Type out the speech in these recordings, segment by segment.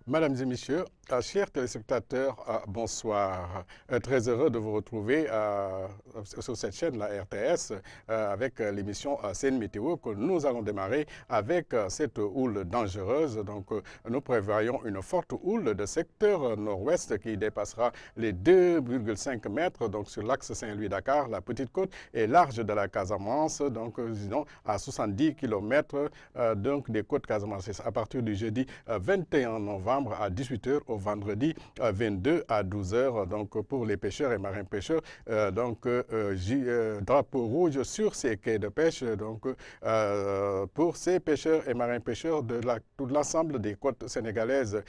Mesdames et messieurs, chers téléspectateurs, bonsoir. Très heureux de vous retrouver sur cette chaîne, la RTS, avec l'émission Scène Météo que nous allons démarrer avec cette houle dangereuse. Donc, nous prévoyons une forte houle de secteur nord-ouest qui dépassera les 2,5 mètres donc sur l'axe Saint-Louis-Dakar, la petite côte est large de la Casamance, donc disons à 70 km donc des côtes casamançaises à partir du jeudi 21 novembre à 18 h au vendredi 22 à 12 h donc pour les pêcheurs et marins pêcheurs drapeau rouge sur ces quais de pêche donc pour ces pêcheurs et marins pêcheurs de l'ensemble des côtes sénégalaises.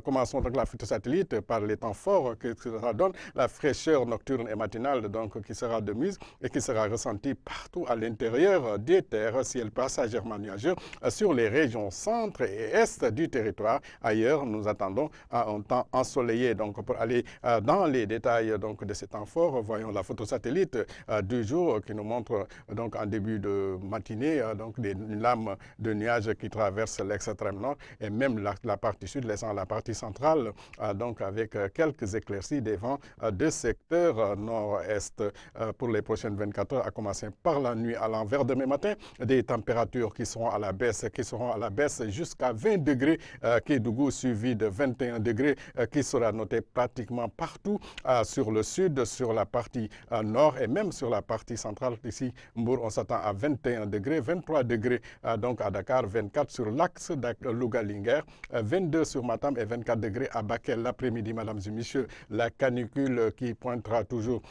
Commençons donc la photo satellite par les temps forts que cela donne, la fraîcheur nocturne et matinale donc qui sera de mise et qui sera ressentie partout à l'intérieur des terres, ciel passagèrement nuageux sur les régions centre et est du territoire. Ailleurs, nous attendons un temps ensoleillé. Donc, pour aller dans les détails donc, de ces temps forts, voyons la photo satellite du jour qui nous montre donc, en début de matinée donc, une lame de nuages qui traverse l'extrême nord et même la partie sud, laissant la partie centrale donc, avec quelques éclaircies des vents de secteur nord-est. Pour les prochaines 24 heures, à commencer par la nuit à l'envers demain matin, des températures qui seront à la baisse jusqu'à 20 degrés Kédougou, suivi de 21 degrés qui sera noté pratiquement partout sur le sud, sur la partie nord et même sur la partie centrale. Ici, Mbour, on s'attend à 21 degrés, 23 degrés donc à Dakar, 24 sur l'axe Louga-Linguère, 22 sur Matam et 24 degrés à Bakel. L'après-midi, mesdames et messieurs, la canicule qui pointera toujours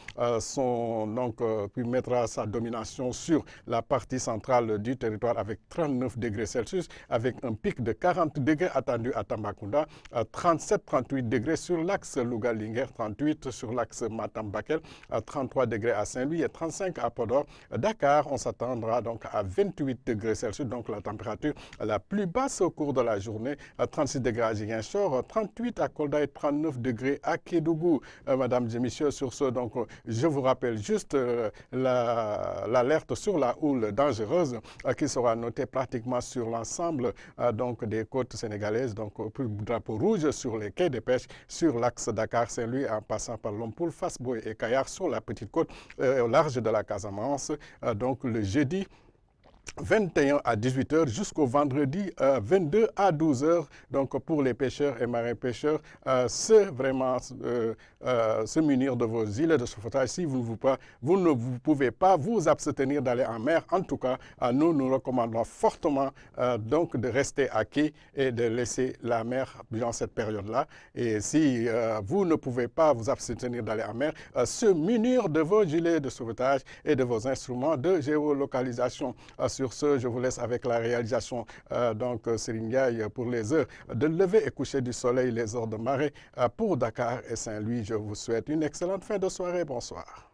qui mettra sa domination sur la partie centrale du territoire avec 39 degrés Celsius, avec un pic de 40 degrés attendu à Tambacounda, 37-38 degrés sur l'axe Louga-Linguère, 38 sur l'axe Matam-Bakel, 33 degrés à Saint-Louis et 35 à Podor. Dakar, on s'attendra donc à 28 degrés Celsius, donc la température la plus basse au cours de la journée, 36 degrés à Ziguinchor, 38 à Kolda et 39 degrés à Kédougou. Mesdames et messieurs, sur ce, donc, je vous rappelle juste l'alerte sur la houle dangereuse qui sera notée pratiquement sur l'ensemble donc des côtes sénégalaises, donc drapeau rouge sur les quais de pêche, sur l'axe Dakar-Saint-Louis en passant par Lompoul, Fass-Boye et Kayar sur la petite côte au large de la Casamance. Donc le jeudi 21 à 18 h jusqu'au vendredi 22 à 12 h donc pour les pêcheurs et marins pêcheurs, se munir de vos îles de sauvetage. Si vous ne pouvez pas vous abstenir d'aller en mer, en tout cas, nous recommandons fortement donc de rester à quai et de laisser la mer durant cette période-là. Et si vous ne pouvez pas vous abstenir d'aller en mer, se munir de vos gilets de sauvetage et de vos instruments de géolocalisation. Sur ce, je vous laisse avec la réalisation Serigne pour les heures de lever et coucher du soleil, les heures de marée pour Dakar et Saint-Louis. Je vous souhaite une excellente fin de soirée. Bonsoir.